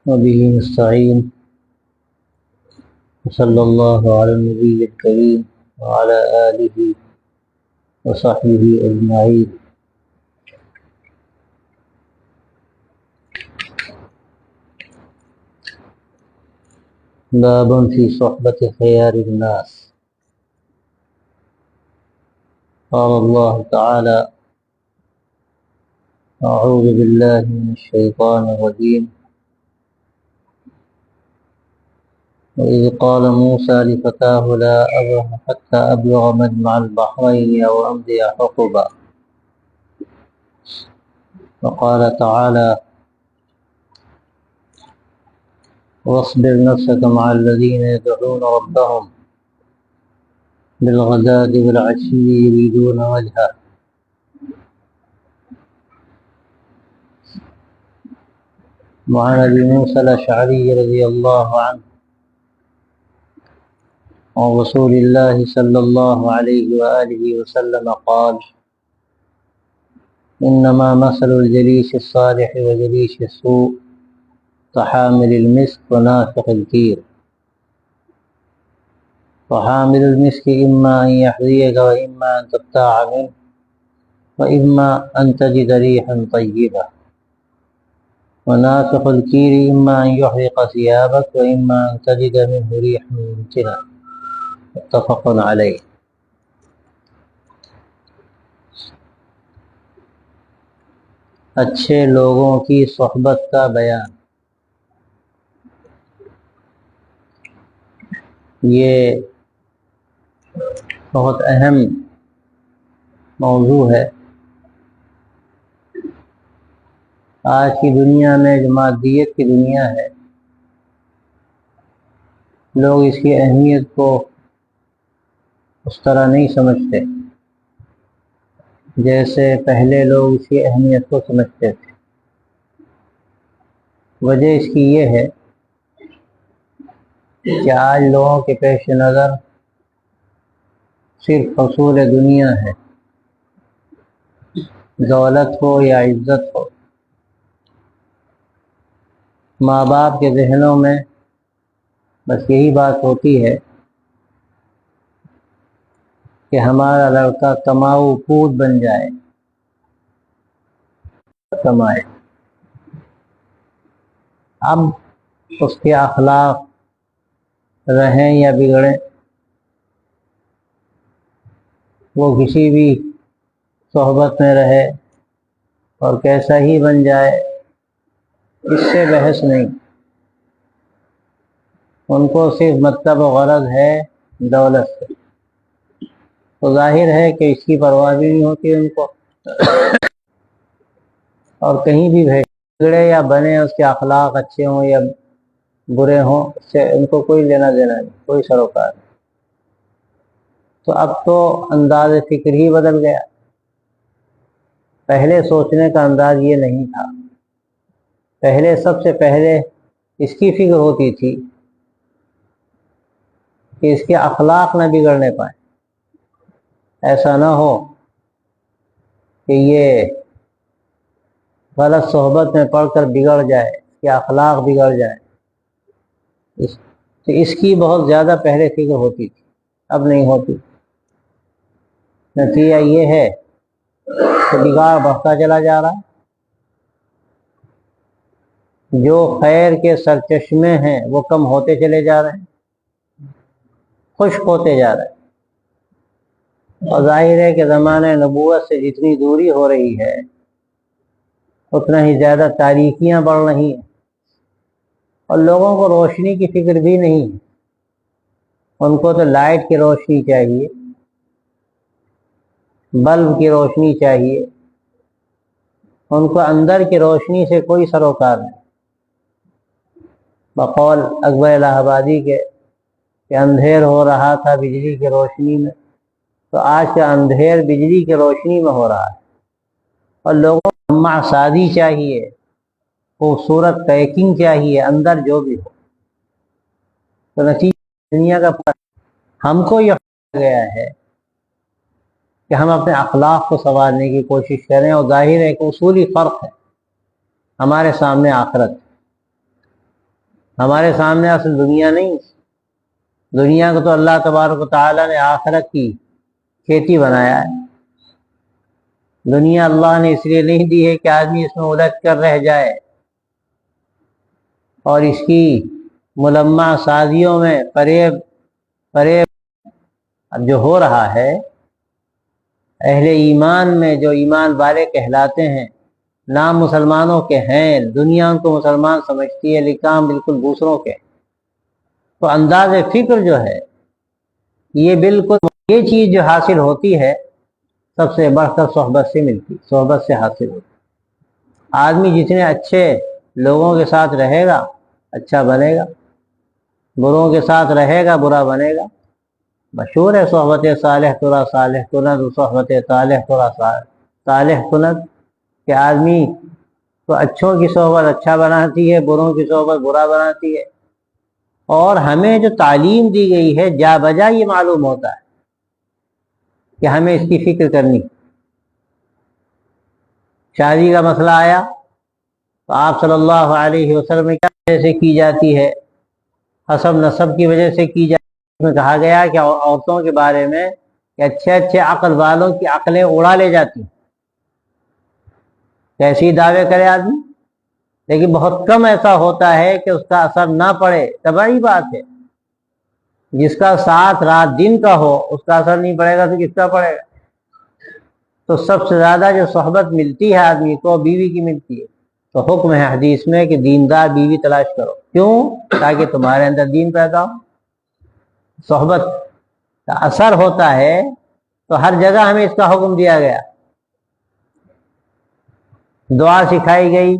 وبه نستعين وصلى الله على النبي الكريم وعلى آله وصحبه أجمعين. باب في صحبة خيار الناس. قال الله تعالى: أعوذ بالله من الشيطان الرجيم. وإذ قال موسى لفتاه لا أبرح حتى أبلغ مجمع البحرين أو أمضي حقبا. وقال تعالى: واصبر نفسك مع الذين يدعون ربهم بالغداة والعشي يريدون وجهه. وعن أبي موسى الأشعري رضي الله عنه عن رسول الله صلى الله عليه وآله وسلم قال: إنما مثل الجليس الصالح وجليس السوء كحامل المسك ونافخ الكير. وحامل المسك إما أن يحذيك وإما أن تبتاع منه وإما أن تجد ريحا طيبة. ونافخ الكير إما أن يحرق ثيابك وإما أن تجد منه ريحا ممتنة. متفق علیہ. اچھے لوگوں کی صحبت کا بیان. یہ بہت اہم موضوع ہے. آج کی دنیا میں جو مادیت کی دنیا ہے، لوگ اس کی اہمیت کو اس طرح نہیں سمجھتے جیسے پہلے لوگ اس کی اہمیت کو سمجھتے تھے. وجہ اس کی یہ ہے کہ آج لوگوں کے پیش نظر صرف حصول دنیا ہے، دولت ہو یا عزت ہو. ماں باپ کے ذہنوں میں بس یہی بات ہوتی ہے کہ ہمارا لڑکا کماؤ پود بن جائے، کمائے. اب اس کے اخلاق رہیں یا بگڑیں، وہ کسی بھی صحبت میں رہے اور کیسا ہی بن جائے، اس سے بحث نہیں. ان کو صرف مطلب و غرض ہے دولت سے. تو ظاہر ہے کہ اس کی پرواہ بھی نہیں ہوتی ان کو، اور کہیں بھی بگڑے یا بنے، اس کے اخلاق اچھے ہوں یا برے ہوں، اس سے ان کو کوئی لینا دینا نہیں، کوئی سروکار نہیں. تو اب تو انداز فکر ہی بدل گیا. پہلے سوچنے کا انداز یہ نہیں تھا. پہلے سب سے پہلے اس کی فکر ہوتی تھی کہ اس کے اخلاق نہ بگڑنے پائیں. ایسا نہ ہو کہ یہ غلط صحبت میں پڑھ کر بگڑ جائے، اس کے اخلاق بگڑ جائے. تو اس کی بہت زیادہ پہلے فکر ہوتی تھی، اب نہیں ہوتی. نتیجہ یہ ہے کہ بگاڑ بڑھتا چلا جا رہا. جو خیر کے سرچشمے ہیں وہ کم ہوتے چلے جا رہے ہیں، خشک ہوتے جا رہے ہیں. اور ظاہر ہے کہ زمانہ نبوت سے جتنی دوری ہو رہی ہے اتنا ہی زیادہ تاریکیاں بڑھ رہی ہیں، اور لوگوں کو روشنی کی فکر بھی نہیں. ان کو تو لائٹ کی روشنی چاہیے، بلب کی روشنی چاہیے. ان کو اندر کی روشنی سے کوئی سروکار نہیں. بقول اکبر الہ آبادی کے کہ اندھیر ہو رہا تھا بجلی کی روشنی میں، تو آج کا اندھیر بجلی کی روشنی میں ہو رہا ہے. اور لوگوں کو لمع سازی چاہیے، خوبصورت پیکنگ چاہیے، اندر جو بھی ہو. تو نتیجہ دنیا کا ہم کو یہ گیا ہے کہ ہم اپنے اخلاق کو سنوارنے کی کوشش کریں. اور ظاہر ہے کہ اصولی فرق ہے، ہمارے سامنے آخرت. ہمارے سامنے اصل دنیا نہیں، دنیا کو تو اللہ تبارک و تعالیٰ نے آخرت کی کھیتی بنایا ہے۔ دنیا اللہ نے اس لیے نہیں دی ہے کہ آدمی اس میں الجھ کر رہ جائے اور اس کی ملمع سازیوں میں فریب جو ہو رہا ہے، اہل ایمان میں جو ایمان والے کہلاتے ہیں، نام مسلمانوں کے ہیں، دنیا ان کو مسلمان سمجھتی ہے لیکن کام بالکل دوسروں کے، تو انداز فکر جو ہے یہ بالکل یہ چیز جو حاصل ہوتی ہے سب سے بڑھ کر صحبت سے ملتی، صحبت سے حاصل ہوتی۔ آدمی جتنے اچھے لوگوں کے ساتھ رہے گا اچھا بنے گا، بروں کے ساتھ رہے گا برا بنے گا۔ مشہور ہے صحبت صالح ترا صالح کند، صحبت طالح ترا طالح کند، کہ آدمی تو اچھوں کی صحبت اچھا بناتی ہے، بروں کی صحبت برا بناتی ہے۔ اور ہمیں جو تعلیم دی گئی ہے جا بجا یہ معلوم ہوتا ہے کہ ہمیں اس کی فکر کرنی۔ شادی کا مسئلہ آیا تو آپ صلی اللہ علیہ وسلم کیا وجہ سے کی جاتی ہے؟ حسب نسب کی وجہ سے کی جاتی ہے۔ اس میں کہا گیا کہ عورتوں کے بارے میں کہ اچھے اچھے عقل والوں کی عقلیں اڑا لے جاتی، کیسی دعوے کرے آدمی، لیکن بہت کم ایسا ہوتا ہے کہ اس کا اثر نہ پڑے۔ طبعی بات ہے، جس کا ساتھ رات دن کا ہو اس کا اثر نہیں پڑے گا تو کس کا پڑے گا؟ تو سب سے زیادہ جو صحبت ملتی ہے آدمی کو بیوی کی ملتی ہے، تو حکم ہے حدیث میں کہ دیندار بیوی تلاش کرو۔ کیوں؟ تاکہ تمہارے اندر دین پیدا ہو۔ صحبت کا اثر ہوتا ہے، تو ہر جگہ ہمیں اس کا حکم دیا گیا۔ دعا سکھائی گئی،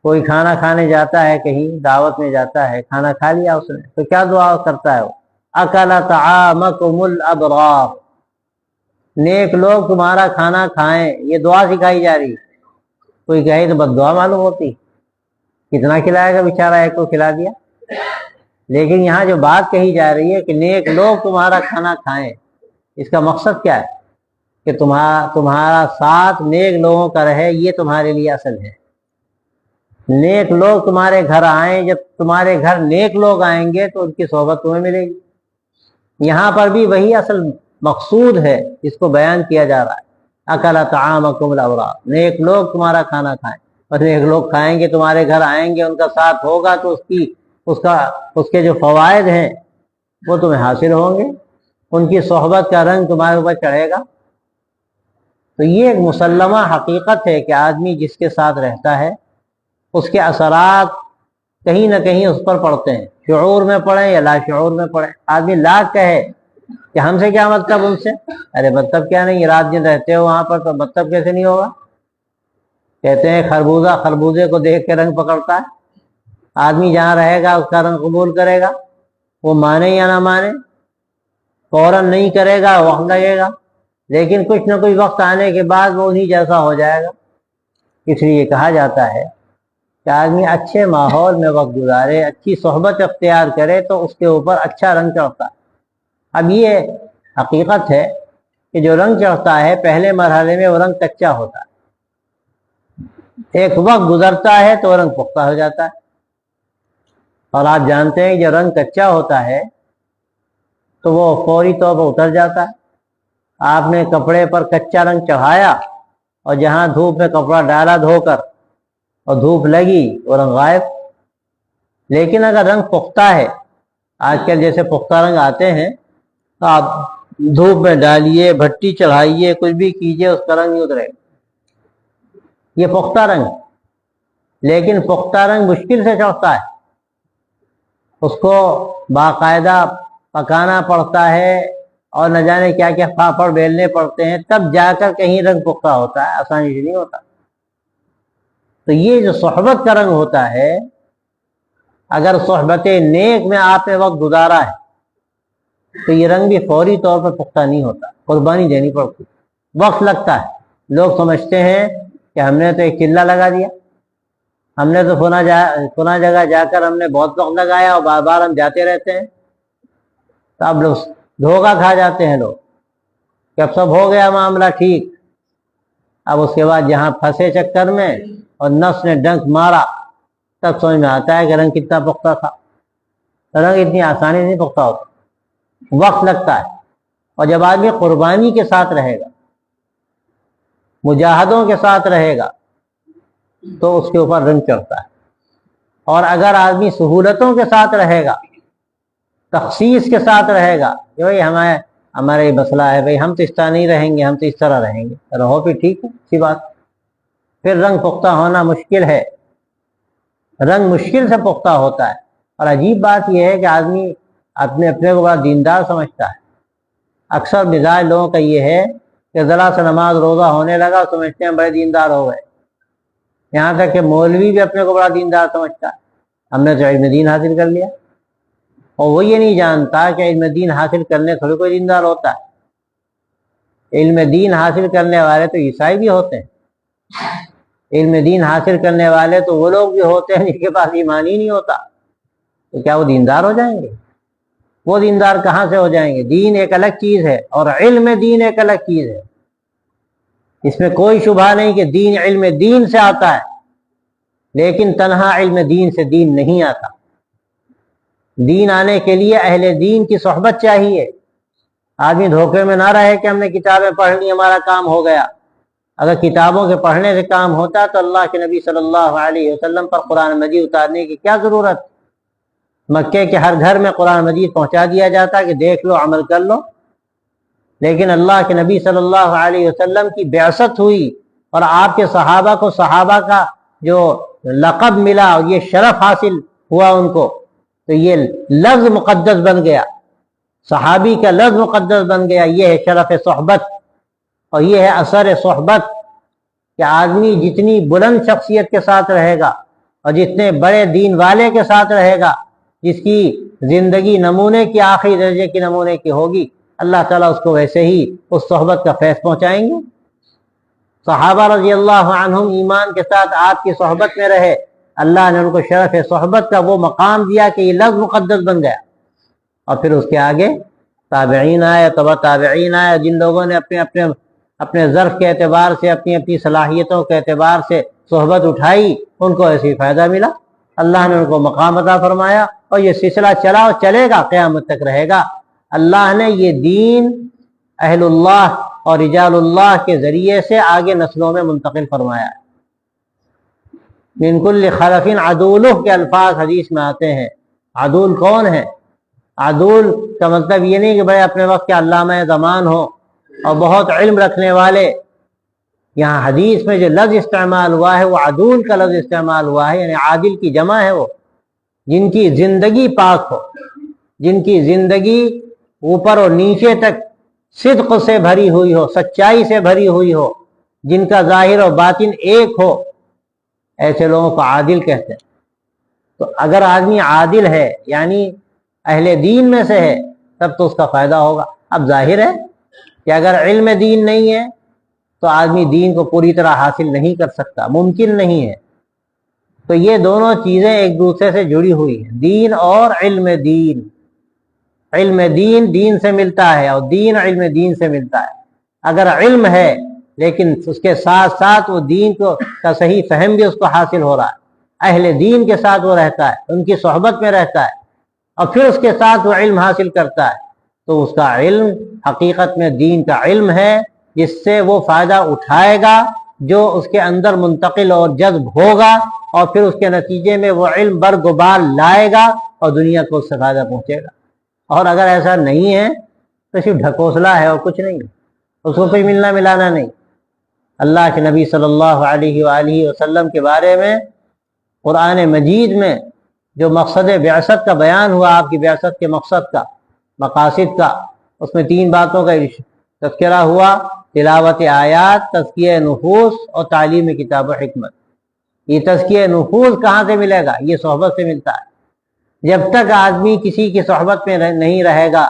کوئی کھانا کھانے جاتا ہے، کہیں دعوت میں جاتا ہے، کھانا کھا لیا اس نے تو کیا دعا کرتا ہے وہ؟ اکل طعامکم الابرار، نیک لوگ تمہارا کھانا کھائیں، یہ دعا سکھائی جا رہی ہے۔ کوئی کہے تو بد دعا معلوم ہوتی، کتنا کھلائے گا بیچارہ، ایک کو کھلا دیا۔ لیکن یہاں جو بات کہی جا رہی ہے کہ نیک لوگ تمہارا کھانا کھائیں، اس کا مقصد کیا ہے؟ کہ تمہارا ساتھ نیک لوگوں کا رہے، یہ تمہارے لیے اصل ہے۔ نیک لوگ تمہارے گھر آئیں، جب تمہارے گھر نیک لوگ آئیں گے تو ان کی صحبت تمہیں ملے گی۔ یہاں پر بھی وہی اصل مقصود ہے جس کو بیان کیا جا رہا ہے۔ اکل طعامکم الابرار، نیک لوگ تمہارا کھانا کھائیں، اور نیک لوگ کھائیں گے، تمہارے گھر آئیں گے، ان کا ساتھ ہوگا تو اس کے جو فوائد ہیں وہ تمہیں حاصل ہوں گے، ان کی صحبت کا رنگ تمہارے اوپر چڑھے گا۔ تو یہ ایک مسلمہ حقیقت ہے کہ آدمی جس کے ساتھ رہتا ہے اس کے اثرات کہیں نہ کہیں اس پر پڑتے ہیں، شعور میں پڑیں یا لا شعور میں پڑیں۔ آدمی لاکھ کہے کہ ہم سے کیا مطلب، ان سے، ارے مطلب کیا نہیں، رات دن رہتے ہو وہاں پر تو مطلب کیسے نہیں ہوگا؟ کہتے ہیں خربوزہ خربوزے کو دیکھ کے رنگ پکڑتا ہے۔ آدمی جہاں رہے گا اس کا رنگ قبول کرے گا، وہ مانے یا نہ مانے، فوراً نہیں کرے گا، وقت لگے گا، لیکن کچھ نہ کچھ وقت آنے کے بعد وہ انہی جیسا ہو جائے گا۔ اس لیے کہا جاتا ہے کہ آدمی اچھے ماحول میں وقت گزارے، اچھی صحبت اختیار کرے تو اس کے اوپر اچھا رنگ چڑھتا ہے۔ اب یہ حقیقت ہے کہ جو رنگ چڑھتا ہے پہلے مرحلے میں وہ رنگ کچا ہوتا ہے، ایک وقت گزرتا ہے تو رنگ پختہ ہو جاتا ہے۔ اور آپ جانتے ہیں جو رنگ کچا ہوتا ہے تو وہ فوری طور پر اتر جاتا ہے۔ آپ نے کپڑے پر کچا رنگ چڑھایا اور جہاں دھوپ میں کپڑا ڈالا دھو کر اور دھوپ لگی وہ رنگ غائب۔ لیکن اگر رنگ پختہ ہے، آج کل جیسے پختہ رنگ آتے ہیں تو آپ دھوپ میں ڈالیے، بھٹی چڑھائیے، کچھ بھی کیجیے، اس کا رنگ نہیں اترے گا، یہ پختہ رنگ۔ لیکن پختہ رنگ مشکل سے چڑھتا ہے، اس کو باقاعدہ پکانا پڑتا ہے اور نہ جانے کیا کیا پھاپڑ بیلنے پڑتے ہیں، تب جا کر کہیں رنگ پختہ ہوتا ہے، آسانی سے نہیں ہوتا۔ تو یہ جو صحبت کا رنگ ہوتا ہے، اگر صحبت نیک میں آپ نے وقت گزارا ہے تو یہ رنگ بھی فوری طور پر پختہ نہیں ہوتا، قربانی دینی پڑتی، وقت لگتا ہے۔ لوگ سمجھتے ہیں کہ ہم نے تو ایک چلہ لگا دیا، ہم نے تو فلاں جگہ جا کر ہم نے بہت وقت لگایا اور بار بار ہم جاتے رہتے ہیں، تو اب لوگ دھوکہ کھا جاتے ہیں لوگ کہ اب سب ہو گیا معاملہ ٹھیک۔ اب اس کے بعد جہاں پھنسے چکر میں اور نفس نے ڈنک مارا تب سمجھ میں آتا ہے کہ رنگ کتنا پختہ تھا۔ رنگ اتنی آسانی سے نہیں پختہ ہوتا، وقت لگتا ہے۔ اور جب آدمی قربانی کے ساتھ رہے گا، مجاہدوں کے ساتھ رہے گا، تو اس کے اوپر رنگ چڑھتا ہے۔ اور اگر آدمی سہولتوں کے ساتھ رہے گا، تخصیص کے ساتھ رہے گا کہ بھائی ہمارا یہ مسئلہ ہے، بھائی ہم تو اس طرح نہیں رہیں گے، ہم تو اس طرح رہیں گے، رہو پھر ٹھیک ہے، اچھی بات، پھر رنگ پختہ ہونا مشکل ہے۔ رنگ مشکل سے پختہ ہوتا ہے۔ اور عجیب بات یہ ہے کہ آدمی اپنے کو بڑا دیندار سمجھتا ہے۔ اکثر مزاج لوگوں کا یہ ہے کہ ذرا سا نماز روزہ ہونے لگا سمجھتے ہیں بڑے دیندار ہو گئے، یہاں تک کہ مولوی بھی اپنے کو بڑا دیندار سمجھتا ہے، ہم نے تو علم دین حاصل کر لیا۔ اور وہ یہ نہیں جانتا کہ علم دین حاصل کرنے تھوڑی کوئی دیندار ہوتا ہے۔ علم دین حاصل کرنے والے تو عیسائی بھی ہوتے ہیں، علم دین حاصل کرنے والے تو وہ لوگ بھی ہوتے ہیں جن کے پاس ایمان ہی نہیں ہوتا، تو کیا وہ دیندار ہو جائیں گے؟ وہ دیندار کہاں سے ہو جائیں گے؟ دین ایک الگ چیز ہے اور علم دین ایک الگ چیز ہے، اس میں کوئی شبہ نہیں کہ دین علم دین سے آتا ہے، لیکن تنہا علم دین سے دین نہیں آتا۔ دین آنے کے لیے اہل دین کی صحبت چاہیے۔ آدمی دھوکے میں نہ رہے کہ ہم نے کتابیں پڑھ لی ہمارا کام ہو گیا۔ اگر کتابوں کے پڑھنے سے کام ہوتا تو اللہ کے نبی صلی اللہ علیہ وسلم پر قرآن مجید اتارنے کی کیا ضرورت؟ مکے کے ہر گھر میں قرآن مجید پہنچا دیا جاتا کہ دیکھ لو، عمل کر لو۔ لیکن اللہ کے نبی صلی اللہ علیہ وسلم کی بعثت ہوئی اور آپ کے صحابہ کو صحابہ کا جو لقب ملا اور یہ شرف حاصل ہوا ان کو، تو یہ لفظ مقدس بن گیا، صحابی کا لفظ مقدس بن گیا۔ یہ ہے شرف صحبت اور یہ ہے اثر صحبت، کہ آدمی جتنی بلند شخصیت کے ساتھ رہے گا اور جتنے بڑے دین والے کے ساتھ رہے گا، جس کی زندگی نمونے کی آخری درجے کی نمونے کی ہوگی، اللہ تعالیٰ اس کو ویسے ہی اس صحبت کا فیض پہنچائیں گے۔ صحابہ رضی اللہ عنہم ایمان کے ساتھ آپ کی صحبت میں رہے، اللہ نے ان کو شرف صحبت کا وہ مقام دیا کہ یہ لفظ مقدس بن گیا۔ اور پھر اس کے آگے تابعین آئے، تبع تابعین آئے، جن لوگوں نے اپنے ظرف کے اعتبار سے، اپنی صلاحیتوں کے اعتبار سے صحبت اٹھائی، ان کو ایسی فائدہ ملا، اللہ نے ان کو مقام عطا فرمایا۔ اور یہ سلسلہ چلا اور چلے گا، قیامت تک رہے گا۔ اللہ نے یہ دین اہل اللہ اور رجال اللہ کے ذریعے سے آگے نسلوں میں منتقل فرمایا ہے۔ من کل خلف عدولہ کے الفاظ حدیث میں آتے ہیں۔ عدول کون ہے؟ عدول کا مطلب یہ نہیں کہ بھائی اپنے وقت کے علامہ زمان ہو اور بہت علم رکھنے والے۔ یہاں حدیث میں جو لفظ استعمال ہوا ہے وہ عدول کا لفظ استعمال ہوا ہے، یعنی عادل کی جمع ہے وہ، جن کی زندگی پاک ہو، جن کی زندگی اوپر اور نیچے تک صدق سے بھری ہوئی ہو، سچائی سے بھری ہوئی ہو، جن کا ظاہر و باطن ایک ہو، ایسے لوگوں کو عادل کہتے ہیں۔ تو اگر آدمی عادل ہے یعنی اہل دین میں سے ہے، تب تو اس کا فائدہ ہوگا۔ اب ظاہر ہے کہ اگر علم دین نہیں ہے تو آدمی دین کو پوری طرح حاصل نہیں کر سکتا، ممکن نہیں ہے۔ تو یہ دونوں چیزیں ایک دوسرے سے جڑی ہوئی ہیں، دین اور علم دین۔ علم دین دین سے ملتا ہے اور دین علم دین سے ملتا ہے۔ اگر علم ہے لیکن اس کے ساتھ ساتھ وہ دین کا صحیح فہم بھی اس کو حاصل ہو رہا ہے، اہل دین کے ساتھ وہ رہتا ہے، ان کی صحبت میں رہتا ہے، اور پھر اس کے ساتھ وہ علم حاصل کرتا ہے، تو اس کا علم حقیقت میں دین کا علم ہے، جس سے وہ فائدہ اٹھائے گا جو اس کے اندر منتقل اور جذب ہوگا، اور پھر اس کے نتیجے میں وہ علم برگبار لائے گا اور دنیا کو اس سے فائدہ پہنچے گا۔ اور اگر ایسا نہیں ہے تو صرف ڈھکوسلا ہے اور کچھ نہیں، اس کو کوئی ملنا ملانا نہیں۔ اللہ کے نبی صلی اللہ علیہ وآلہ وسلم کے بارے میں قرآن مجید میں جو مقصد بعثت کا بیان ہوا، آپ کی بعثت کے مقصد کا، مقاصد کا، اس میں 3 باتوں کا تذکرہ ہوا: تلاوت آیات، تزکیہ نفوس اور تعلیم کتاب و حکمت۔ یہ تزکیہ نفوس کہاں سے ملے گا؟ یہ صحبت سے ملتا ہے۔ جب تک آدمی کسی کی صحبت میں نہیں رہے گا،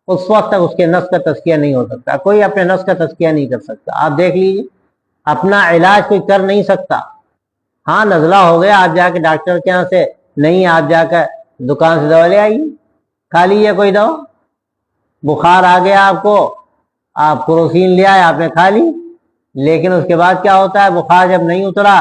اس وقت تک اس کے نفس کا تزکیہ نہیں ہو سکتا۔ کوئی اپنے نفس کا تزکیہ نہیں کر سکتا۔ آپ دیکھ لیجیے، اپنا علاج کوئی کر نہیں سکتا۔ ہاں نزلہ ہو گیا، آپ جا کے ڈاکٹر کے یہاں سے نہیں، آپ جا کر دکان سے دوا لے آئیے، کھا لیجیے کوئی دوا۔ بخار آ گیا آپ کو، آپ کروسین لے آئے، آپ نے کھا لی، لیکن اس کے بعد کیا ہوتا ہے؟ بخار جب نہیں اترا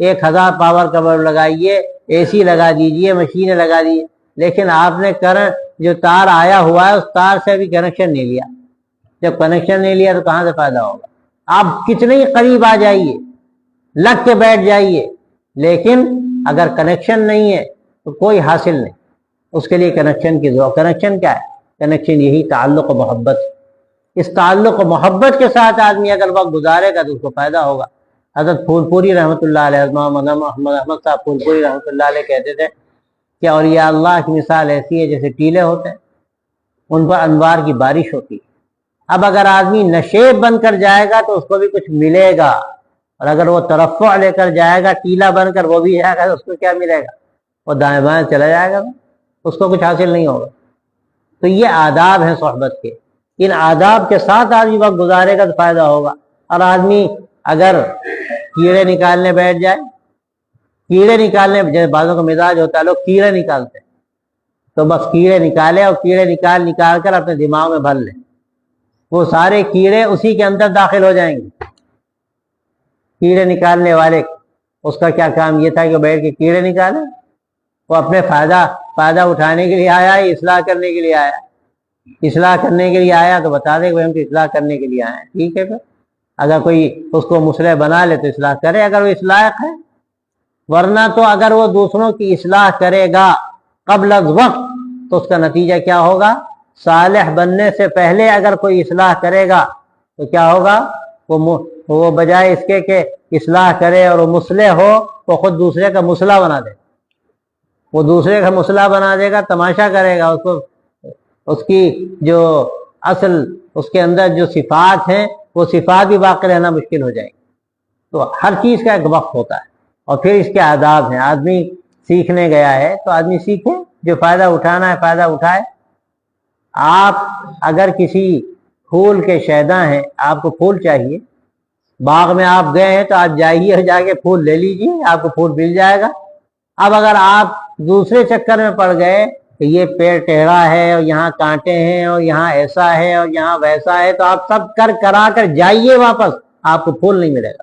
1000 پاور کا بلب لگائیے، اے سی لگا دیجئے، مشینیں لگا دیجیے، لیکن آپ نے کرنٹ جو تار آیا ہوا ہے اس تار سے ابھی کنیکشن نہیں لیا۔ جب کنیکشن نہیں لیا تو کہاں سے فائدہ ہوگا؟ آپ کتنے ہی قریب آ جائیے، لگ کے بیٹھ جائیے، لیکن اگر کنیکشن نہیں ہے تو کوئی حاصل نہیں۔ اس کے لیے کنیکشن کی ضرورت۔ کنیکشن کیا ہے؟ کنیکشن یہی تعلق و محبت۔ اس تعلق و محبت کے ساتھ آدمی اگر وقت گزارے گا تو اس کو فائدہ ہوگا۔ حضرت پھول پوری رحمۃ اللہ علیہ، محمد احمد صاحب پھول پوری رحمۃ اللہ علیہ کہتے تھے کہ اولیاء اللہ کی مثال ایسی ہے جیسے ٹیلے ہوتے ہیں، ان پر انوار کی بارش ہوتی ہے۔ اب اگر آدمی نشیب بن کر جائے گا تو اس کو بھی کچھ ملے گا، اور اگر وہ ترفع لے کر جائے گا، ٹیلا بن کر وہ بھی جائے گا تو اس کو کیا ملے گا؟ وہ دائیں بائیں چلا جائے گا، اس کو کچھ حاصل نہیں ہوگا۔ تو یہ آداب ہیں صحبت کے، ان آداب کے ساتھ آدمی وقت گزارے گا تو فائدہ ہوگا۔ اور آدمی اگر کیڑے نکالنے بیٹھ جائے، کیڑے نکالنے، جیسے بعضوں کا مزاج ہوتا ہے لوگ کیڑے نکالتے ہیں، تو بس کیڑے نکالے اور کیڑے نکال کر اپنے دماغ میں بھر لیں، وہ سارے کیڑے اسی کے اندر داخل ہو جائیں گے۔ کیڑے نکالنے والے اس کا کیا کام یہ تھا کہ بیٹھ کے کیڑے نکالے؟ وہ اپنے فائدہ اٹھانے کے لیے آیا ہے، اصلاح کرنے کے لیے آیا؟ اصلاح کرنے کے لیے آیا تو بتا دے کہ ہم تو اصلاح کرنے کے لیے آئے ہیں، ٹھیک ہے۔ پھر اگر کوئی اس کو مصلح بنا لے تو اصلاح کرے اگر وہ اصلاح ہے، ورنہ تو اگر وہ دوسروں کی اصلاح کرے گا قبل از وقت تو اس کا نتیجہ کیا ہوگا؟ صالح بننے سے پہلے اگر کوئی اصلاح کرے گا تو کیا ہوگا؟ وہ بجائے اس کے کہ اصلاح کرے اور وہ مصلح ہو، وہ خود دوسرے کا مصلح بنا دے، وہ دوسرے کا مصلح بنا دے گا، تماشا کرے گا، اس کو اس کی جو اصل اس کے اندر جو صفات ہیں وہ صفات بھی باقی رہنا مشکل ہو جائیں گی۔ تو ہر چیز کا ایک وقت ہوتا ہے، اور پھر اس کے آداب ہیں۔ آدمی سیکھنے گیا ہے تو آدمی سیکھے، جو فائدہ اٹھانا ہے فائدہ اٹھائے۔ آپ اگر کسی پھول کے شیدا ہیں، آپ کو پھول چاہیے، باغ میں آپ گئے ہیں تو آپ جائیے اور جا کے پھول لے لیجیے، آپ کو پھول مل جائے گا۔ اب اگر آپ دوسرے چکر میں پڑ گئے کہ یہ پیڑ ٹیڑھا ہے اور یہاں کانٹے ہیں اور یہاں ایسا ہے اور یہاں ویسا ہے، تو آپ سب کرا کر جائیے واپس، آپ کو پھول نہیں ملے گا۔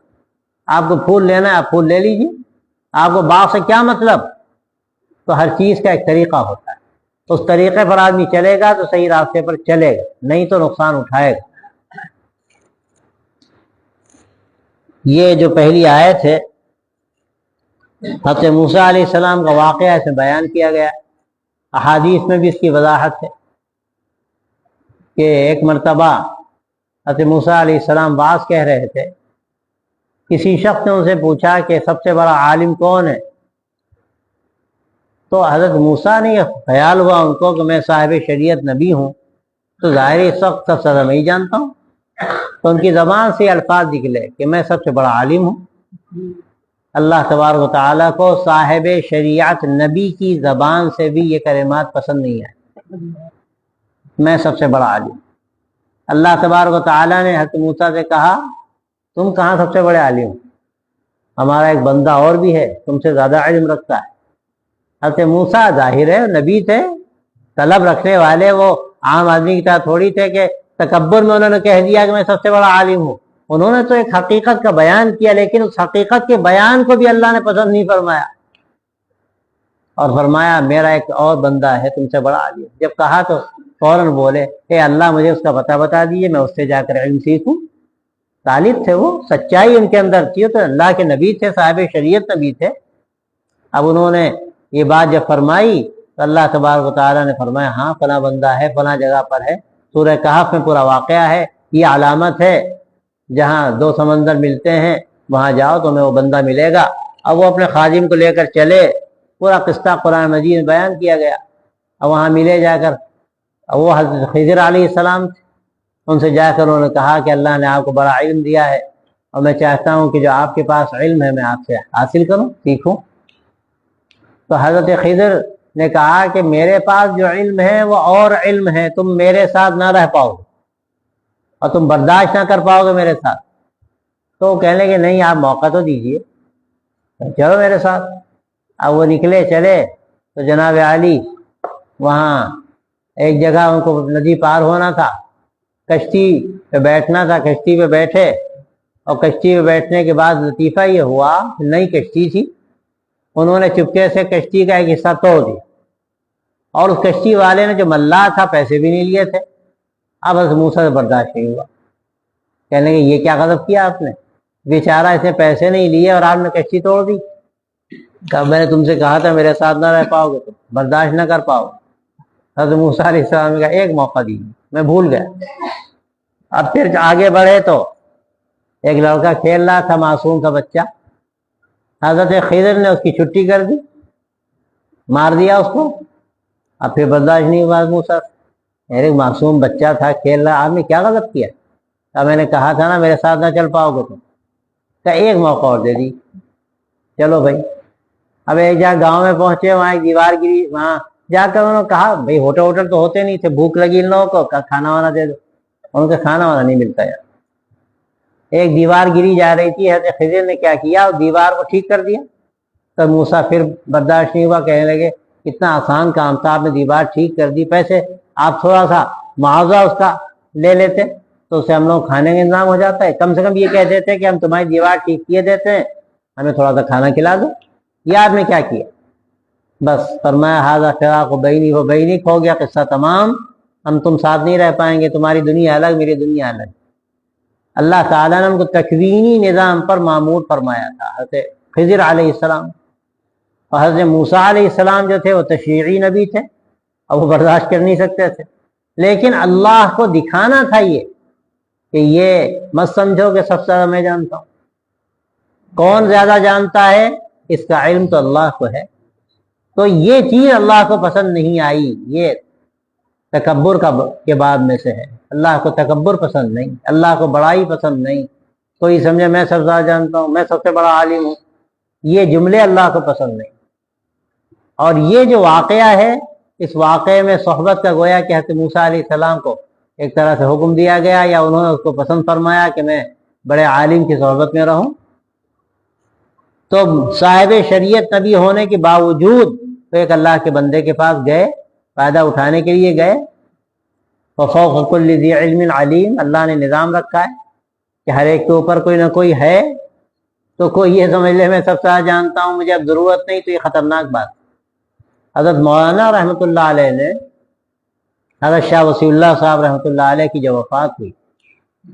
آپ کو پھول لینا ہے آپ پھول لے لیجیے، آپ کو باغ سے کیا مطلب؟ تو ہر چیز کا ایک طریقہ ہوتا ہے، اس طریقے پر آدمی چلے گا تو صحیح راستے پر چلے گا، نہیں تو نقصان اٹھائے گا۔ یہ جو پہلی آیت ہے حضرت موسیٰ علیہ السلام کا واقعہ اسے بیان کیا گیا، احادیث میں بھی اس کی وضاحت ہے کہ ایک مرتبہ حضرت موسیٰ علیہ السلام واعظ کہہ رہے تھے، کسی شخص نے ان سے پوچھا کہ سب سے بڑا عالم کون ہے؟ تو حضرت موسیٰ نے یہ خیال ہوا ان کو کہ میں صاحب شریعت نبی ہوں، تو ظاہر اس وقت سب سے میں ہی جانتا ہوں، تو ان کی زبان سے الفاظ نکلے کہ میں سب سے بڑا عالم ہوں۔ اللہ تبارک و تعالیٰ کو صاحب شریعت نبی کی زبان سے بھی یہ کلمات پسند نہیں ہے، میں سب سے بڑا عالم۔ اللہ تبارک و تعالیٰ نے حضرت موسیٰ سے کہا تم کہاں سب سے بڑے عالم، ہمارا ایک بندہ اور بھی ہے تم سے زیادہ علم رکھتا ہے۔ حضرت موسیٰ ظاہر ہے نبی تھے، طلب رکھنے والے، وہ عام آدمی کی طرح تھوڑی تھے کہ تکبر میں انہوں نے کہہ دیا کہ میں سب سے بڑا عالم ہوں۔ انہوں نے تو ایک حقیقت کا بیان کیا، لیکن اس حقیقت کے بیان کو بھی اللہ نے پسند نہیں فرمایا، اور فرمایا میرا ایک اور بندہ ہے تم سے بڑا عالم۔ جب کہا تو فوراً بولے اے اللہ مجھے اس کا پتہ بتا دیجیے، میں اس سے جا کر علم سیکھوں۔ طالب تھے وہ، سچائی ان کے اندر تھی، تو اللہ کے نبی تھے، صاحب شریعت نبی تھے۔ اب انہوں نے یہ بات جب فرمائی تو اللہ تبارک و تعالیٰ نے فرمایا ہاں فلاں بندہ ہے، فلاں جگہ پر ہے، سورہ کہف میں پورا واقعہ ہے، یہ علامت ہے، جہاں دو سمندر ملتے ہیں وہاں جاؤ تمہیں وہ بندہ ملے گا۔ اب وہ اپنے خادم کو لے کر چلے، پورا قصہ قرآن مجید میں بیان کیا گیا۔ اب وہاں ملے جا کر، وہ حضرت خضر علیہ السلام تھے، ان سے جا کر انہوں نے کہا کہ اللہ نے آپ کو بڑا علم دیا ہے، اور میں چاہتا ہوں کہ جو آپ کے پاس علم ہے میں آپ سے حاصل کروں، سیکھوں۔ تو حضرت خضر نے کہا کہ میرے پاس جو علم ہے وہ اور علم ہے، تم میرے ساتھ نہ رہ پاؤ اور تم برداشت نہ کر پاؤ گے میرے ساتھ۔ تو وہ کہنے کہ نہیں آپ موقع تو دیجئے، چلو میرے ساتھ۔ اب وہ نکلے چلے تو جناب علی وہاں ایک جگہ ان کو ندی پار ہونا تھا، کشتی پہ بیٹھنا تھا، کشتی پہ بیٹھے اور کشتی میں بیٹھنے کے بعد لطیفہ یہ ہوا، نئی کشتی تھی، انہوں نے چپکے سے کشتی کا ایک حصہ توڑ دیا، اور اس کشتی والے نے جو ملا تھا پیسے بھی نہیں لیے تھے۔ اب حضرت موسیٰ سے برداشت نہیں ہوا، کہنے لگے یہ کیا غضب کیا آپ نے، بیچارہ اس نے پیسے نہیں لیے اور آپ نے کشتی توڑ دی۔ کہا میں نے تم سے کہا تھا میرے ساتھ نہ رہ پاؤ گے، تو برداشت نہ کر پاؤ۔ حضرت موسیٰ علیہ السلام نے کہا ایک موقع دیجیے، میں بھول گیا۔ اب پھر آگے بڑھے تو ایک لڑکا کھیل رہا تھا، معصوم تھا بچہ، حضرت خضر نے اس کی چھٹی کر دی، مار دیا اس کو۔ اب پھر برداشت نہیں ہوا موسیٰ، ایک معصوم بچہ تھا کھیل رہا، آپ نے کیا غلط کیا؟ اب میں نے کہا تھا نا میرے ساتھ نہ چل پاؤ گے تم۔ کہ ایک موقع اور دے دی، چلو بھائی۔ اب ایک جگہ گاؤں میں پہنچے، وہاں ایک دیوار گری، وہاں جا کر انہوں نے کہا بھائی ہوٹل تو ہوتے نہیں تھے، بھوک لگی ان لوگوں کو، کھانا وانا دے دو۔ ان کا کھانا وانا نہیں ملتا یار۔ ایک دیوار گری جا رہی تھی، حضرت خضر نے کیا کیا، دیوار کو ٹھیک کر دیا۔ تو موسیٰ پھر برداشت نہیں ہوا، کہنے لگے اتنا آسان کام تھا، آپ نے دیوار ٹھیک کر دی، پیسے آپ تھوڑا سا معاوضہ اس کا لے لیتے تو اسے ہم لوگ کھانے کا انتظام ہو جاتا ہے، کم سے کم یہ کہہ دیتے کہ ہم تمہاری دیوار ٹھیک کیے دیتے ہیں، ہمیں تھوڑا سا کھانا کھلا دو۔ یہ آپ نے کیا کیا؟ بس فرمایا ھذا فراق بینی و بینک، ہو گیا قصہ تمام، ہم تم ساتھ نہیں رہ پائیں گے، تمہاری دنیا الگ میری دنیا الگ۔ اللہ تعالیٰ نے ان کو تکوینی نظام پر معمور فرمایا تھا، حضرت خضر علیہ السلام۔ اور حضرت موسیٰ علیہ السلام جو تھے وہ تشریعی نبی تھے، اور وہ برداشت کر نہیں سکتے تھے، لیکن اللہ کو دکھانا تھا یہ کہ یہ مت سمجھو کہ سب سے زیادہ میں جانتا ہوں، کون زیادہ جانتا ہے اس کا علم تو اللہ کو ہے۔ تو یہ چیز اللہ کو پسند نہیں آئی، یہ تکبر کے باب میں سے ہے۔ اللہ کو تکبر پسند نہیں، اللہ کو بڑائی پسند نہیں، کوئی سمجھے میں سب سے زیادہ جانتا ہوں، میں سب سے بڑا عالم ہوں، یہ جملے اللہ کو پسند نہیں۔ اور یہ جو واقعہ ہے، اس واقعے میں صحبت کا گویا کہ حضرت موسیٰ علیہ السلام کو ایک طرح سے حکم دیا گیا، یا انہوں نے اس کو پسند فرمایا کہ میں بڑے عالم کی صحبت میں رہوں۔ تو صاحب شریعت نبی ہونے کے باوجود تو ایک اللہ کے بندے کے پاس گئے، فائدہ اٹھانے کے لیے گئے۔ وفوق کل ذی علم علیم، اللہ نے نظام رکھا ہے کہ ہر ایک کے اوپر کوئی نہ کوئی ہے، تو کوئی یہ سمجھ لے میں سب سے جانتا ہوں، مجھے اب ضرورت نہیں، تو یہ خطرناک بات۔ حضرت مولانا رحمۃ اللہ علیہ نے حضرت شاہ وسیع اللہ صاحب رحمۃ اللہ علیہ کی جو وفات ہوئی،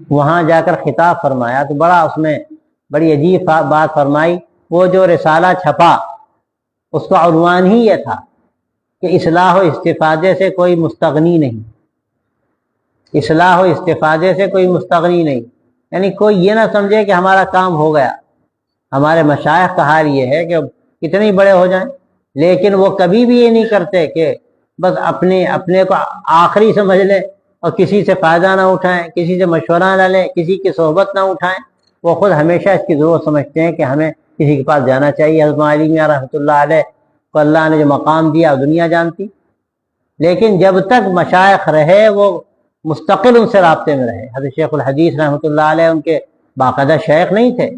وہاں جا کر خطاب فرمایا تو بڑا اس میں بڑی عجیب بات فرمائی۔ وہ جو رسالہ چھپا اس کا عنوان ہی یہ تھا کہ اصلاح و استفادے سے کوئی مستغنی نہیں، اصلاح و استفادے سے کوئی مستغنی نہیں، یعنی کوئی یہ نہ سمجھے کہ ہمارا کام ہو گیا۔ ہمارے مشائخ کا حال یہ ہے کہ کتنے بڑے ہو جائیں لیکن وہ کبھی بھی یہ نہیں کرتے کہ بس اپنے کو آخری سمجھ لیں اور کسی سے فائدہ نہ اٹھائیں، کسی سے مشورہ نہ لیں، کسی کی صحبت نہ اٹھائیں۔ وہ خود ہمیشہ اس کی ضرورت سمجھتے ہیں کہ ہمیں کسی کے پاس جانا چاہیے۔ حضرت علی میاں رحمۃ اللہ علیہ کو اللہ نے جو مقام دیا دنیا جانتی، لیکن جب تک مشائخ رہے وہ مستقل ان سے رابطے میں رہے۔ حضرت شیخ الحدیث رحمۃ اللہ علیہ ان کے باقاعدہ شیخ نہیں تھے،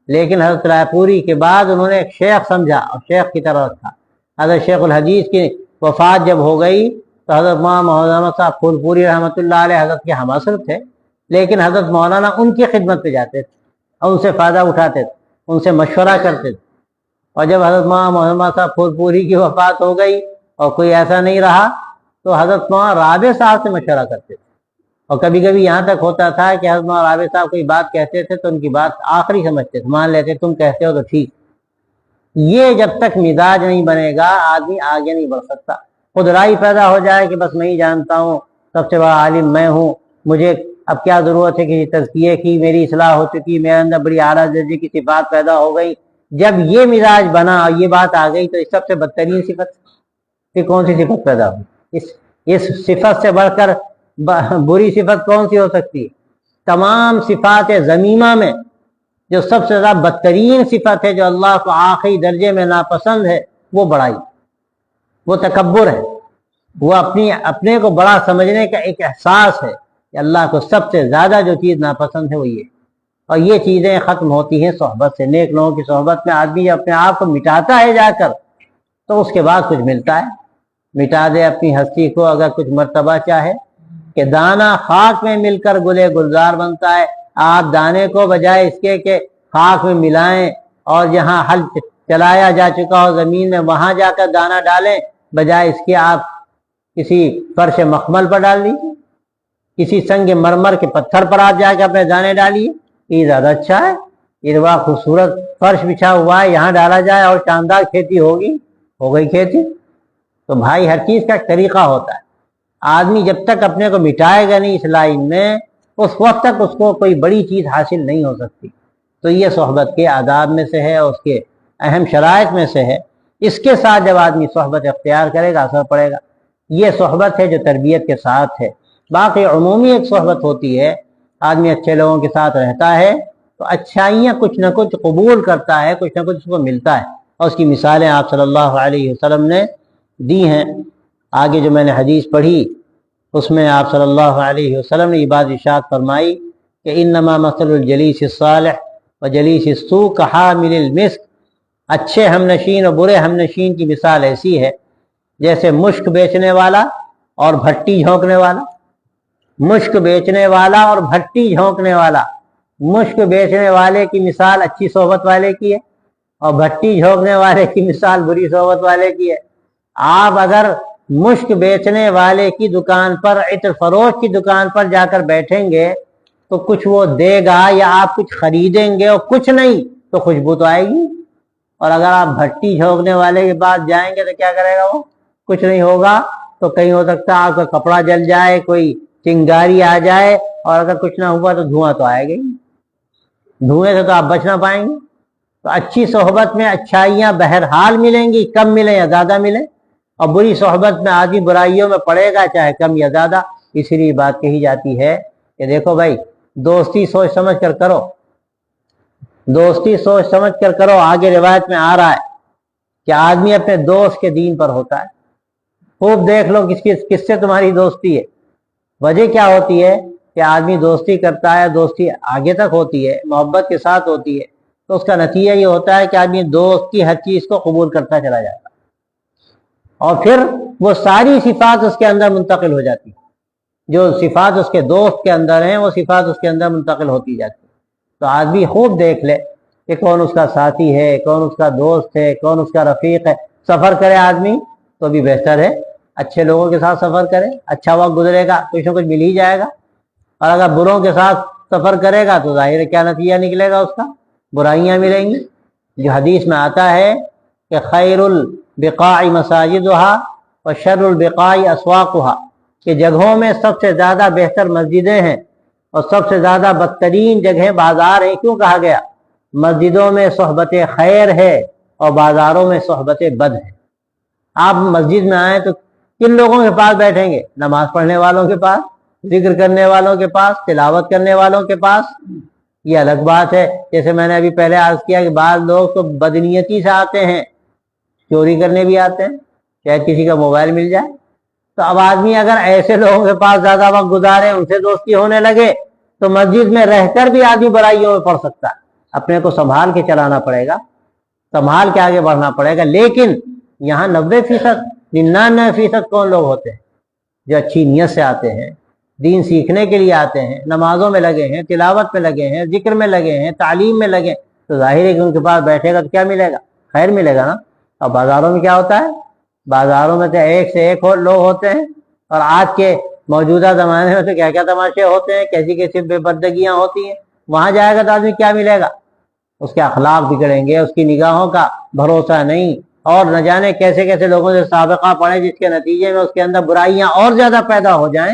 لیکن حضرت رائے پوری کے بعد انہوں نے ایک شیخ سمجھا اور شیخ کی طرح رکھا۔ حضرت شیخ الحدیث کی وفات جب ہو گئی تو حضرت مولانا محمد احمد صاحب پھول پوری رحمۃ اللہ علیہ حضرت کے ہم عصر تھے، لیکن حضرت مولانا ان کی خدمت پہ جاتے تھے اور ان سے فائدہ اٹھاتے تھے، ان سے مشورہ کرتے تھے۔ اور جب حضرت مولانا محمد صاحب پھول پوری کی وفات ہو گئی اور کوئی ایسا نہیں رہا تو حضرت مولانا رابع صاحب سے مشورہ کرتے تھے، اور کبھی کبھی یہاں تک ہوتا تھا کہ حضرت مولانا رابع صاحب کوئی بات کہتے تھے تو ان کی بات آخری سمجھتے تھے، مان لیتے تم کہتے ہو تو ٹھیک۔ یہ جب تک مزاج نہیں بنے گا آدمی آگے نہیں بڑھ سکتا۔ خود رائے پیدا ہو جائے کہ بس میں ہی جانتا ہوں، سب سے بڑا عالم میں ہوں، مجھے اب کیا ضرورت ہے کسی تزکیے کی، میری اصلاح ہو چکی، میرے اندر بڑی اعلیٰ درجے کی صفات پیدا ہو گئی۔ جب یہ مزاج بنا اور یہ بات آ گئی تو اس سب سے بدترین صفت پھر کون سی صفت پیدا ہوئی؟ اس صفت سے بڑھ کر بری صفت کون سی ہو سکتی ہے؟ تمام صفات ذمیمہ میں جو سب سے زیادہ بدترین صفت ہے، جو اللہ کو آخری درجے میں ناپسند ہے، وہ بڑائی، وہ تکبر ہے، وہ اپنے کو بڑا سمجھنے کا ایک احساس ہے کہ اللہ کو سب سے زیادہ جو چیز ناپسند ہے وہ یہ۔ اور یہ چیزیں ختم ہوتی ہیں صحبت سے۔ نیک لوگوں کی صحبت میں آدمی اپنے آپ کو مٹاتا ہے جا کر تو اس کے بعد کچھ ملتا ہے۔ مٹا دے اپنی ہستی کو اگر کچھ مرتبہ چاہے کہ دانا خاک میں مل کر گلے گلزار بنتا ہے، آپ دانے کو بجائے اس کے کہ خاک میں ملائیں اور جہاں ہل چلایا جا چکا ہو زمین میں وہاں جا کر دانہ ڈالیں، بجائے اس کے آپ کسی فرش مخمل پر ڈال دیجیے، کسی سنگ مرمر کے پتھر پر آپ جا کے اپنے دانے ڈالیے، یہ زیادہ اچھا ہے۔ یہ بڑا خوبصورت فرش بچھا ہوا ہے، یہاں ڈالا جائے اور شاندار کھیتی ہوگی، ہو گئی کھیتی۔ تو بھائی ہر چیز کا ایک طریقہ ہوتا ہے، آدمی جب تک اپنے کو مٹائے گا نہیں اس لائن میں، اس وقت تک اس کو کوئی بڑی چیز حاصل نہیں ہو سکتی۔ تو یہ صحبت کے آداب میں سے ہے، اس کے اہم شرائط میں سے ہے۔ اس کے ساتھ جب آدمی صحبت اختیار کرے گا اثر پڑے گا۔ یہ صحبت ہے جو تربیت کے ساتھ ہے۔ باقی عمومی ایک صحبت ہوتی ہے، آدمی اچھے لوگوں کے ساتھ رہتا ہے تو اچھائیاں کچھ نہ کچھ قبول کرتا ہے، کچھ نہ کچھ اس کو ملتا ہے، اور اس کی مثالیں آپ صلی اللہ علیہ وسلم نے دی ہیں۔ آگے جو میں نے حدیث پڑھی اس میں آپ صلی اللہ علیہ وسلم نے یہ بات ارشاد فرمائی کہ انما مثل الجلیس الصالح وجلیس السوء کحامل المسک، اچھے ہم نشین اور برے ہم نشین کی مثال ایسی ہے جیسے مشک بیچنے والا اور بھٹی جھونکنے والا۔ مشک بیچنے والا اور بھٹی جھونکنے والا، مشک بیچنے والے کی مثال اچھی صحبت والے کی ہے اور بھٹی جھونکنے والے کی مثال بری صحبت والے کی ہے۔ آپ اگر مشک بیچنے والے کی دکان پر، عطر فروش کی دکان پر جا کر بیٹھیں گے تو کچھ وہ دے گا یا آپ کچھ خریدیں گے اور کچھ نہیں تو خوشبو تو آئے گی۔ اور اگر آپ بھٹی جھونکنے والے کے پاس جائیں گے تو کیا کرے گا وہ؟ کچھ نہیں ہوگا، تو کہیں ہو سکتا ہے آپ کا کپڑا جل جائے، کوئی چنگاری آ جائے، اور اگر کچھ نہ ہوا تو دھواں تو آئے گا ہی، دھوئیں سے تو آپ بچ نہ پائیں گے۔ تو اچھی صحبت میں اچھائیاں بہرحال ملیں گی، کم ملیں یا زیادہ ملیں، اور بری صحبت میں آدمی برائیوں میں پڑے گا چاہے کم یا زیادہ۔ اسی لیے بات کہی جاتی ہے کہ دیکھو بھائی، دوستی سوچ سمجھ کر کرو، دوستی سوچ سمجھ کر کرو۔ آگے روایت میں آ رہا ہے کہ آدمی اپنے دوست کے دین پر ہوتا ہے۔ خوب دیکھ لو کس سے تمہاری دوستی ہے۔ وجہ کیا ہوتی ہے کہ آدمی دوستی کرتا ہے، دوستی آگے تک ہوتی ہے، محبت کے ساتھ ہوتی ہے، تو اس کا نتیجہ یہ ہوتا ہے کہ آدمی دوست کی ہر چیز کو قبول کرتا چلا جاتا ہے اور پھر وہ ساری صفات اس کے اندر منتقل ہو جاتی ہیں، جو صفات اس کے دوست کے اندر ہیں وہ صفات اس کے اندر منتقل ہوتی جاتی ہیں۔ تو آدمی خوب دیکھ لے کہ کون اس کا ساتھی ہے، کون اس کا دوست ہے، کون اس کا رفیق ہے۔ سفر کرے آدمی تو بھی بہتر ہے اچھے لوگوں کے ساتھ سفر کرے، اچھا وقت گزرے گا، کچھ نہ کچھ مل ہی جائے گا۔ اور اگر بروں کے ساتھ سفر کرے گا تو ظاہر ہے کیا نتیجہ نکلے گا، اس کا برائیاں ملیں گی۔ جو حدیث میں آتا ہے کہ خیر البقاع مساجدها وشر البقاع اسواقها، کہ جگہوں میں سب سے زیادہ بہتر مسجدیں ہیں اور سب سے زیادہ بدترین جگہیں بازار ہیں۔ کیوں کہا گیا؟ مسجدوں میں صحبت خیر ہے اور بازاروں میں صحبت بد ہے۔ آپ مسجد میں آئیں تو کن لوگوں کے پاس بیٹھیں گے؟ نماز پڑھنے والوں کے پاس، ذکر کرنے والوں کے پاس، تلاوت کرنے والوں کے پاس۔ یہ الگ بات ہے، جیسے میں نے ابھی پہلے عرض کیا کہ بعض لوگ تو بدنیتی سے آتے ہیں، چوری کرنے بھی آتے ہیں، شاید کسی کا موبائل مل جائے۔ تو اب آدمی اگر ایسے لوگوں کے پاس زیادہ وقت گزارے، ان سے دوستی ہونے لگے، تو مسجد میں رہ کر بھی آدمی برائیوں میں پڑ سکتا ہے۔ اپنے کو سنبھال کے چلانا پڑے گا، سنبھال کے آگے بڑھنا پڑے گا۔ لیکن یہاں 90%، 99% کون لوگ ہوتے ہیں جو اچھی نیت سے آتے ہیں، دین سیکھنے کے لیے آتے ہیں، نمازوں میں لگے ہیں، تلاوت میں لگے ہیں، ذکر میں لگے ہیں، تعلیم میں لگے، تو ظاہر ہے کہ ان کے پاس بیٹھے گا تو کیا ملے گا؟ خیر ملے گا نا۔ اور بازاروں میں کیا ہوتا ہے؟ بازاروں میں تو ایک سے ایک لوگ ہوتے ہیں، اور آج کے موجودہ زمانے میں تو کیا کیا تماشے ہوتے ہیں، کیسی کیسی بے پردگیاں ہوتی ہیں۔ وہاں جائے گا تو آدمی کیا ملے گا؟ اس کے اخلاق بگڑیں گے، اس کی نگاہوں کا بھروسہ نہیں، اور نہ جانے کیسے کیسے لوگوں سے سابقہ پڑے جس کے نتیجے میں اس کے اندر برائیاں اور زیادہ پیدا ہو جائیں۔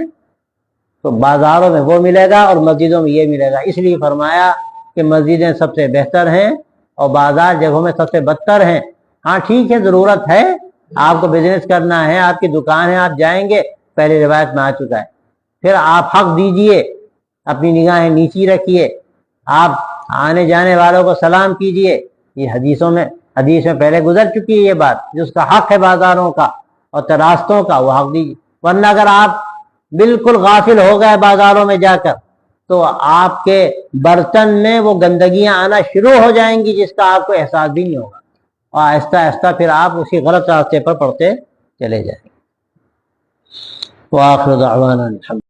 تو بازاروں میں وہ ملے گا اور مسجدوں میں یہ ملے گا۔ اس لیے فرمایا کہ مسجدیں سب سے بہتر ہیں اور بازار جگہوں میں سب سے بدتر ہیں۔ ہاں ٹھیک ہے، ضرورت ہے، آپ کو بزنس کرنا ہے، آپ کی دکان ہے، آپ جائیں گے، پہلے روایت میں آ چکا ہے۔ پھر آپ حق دیجئے، اپنی نگاہیں نیچی رکھیے، آپ آنے جانے والوں کو سلام کیجئے۔ یہ حدیث میں پہلے گزر چکی ہے یہ بات، جس کا حق ہے بازاروں کا اور راستوں کا وہ حق دیجیے۔ ورنہ اگر آپ بالکل غافل ہو گئے بازاروں میں جا کر تو آپ کے برتن میں وہ گندگیاں آنا شروع ہو جائیں گی جس کا آپ کو احساس بھی نہیں ہوگا، اور آہستہ آہستہ پھر آپ اسی غلط راستے پر پڑتے چلے جائیں گے۔ وآخر دعوانا الحمد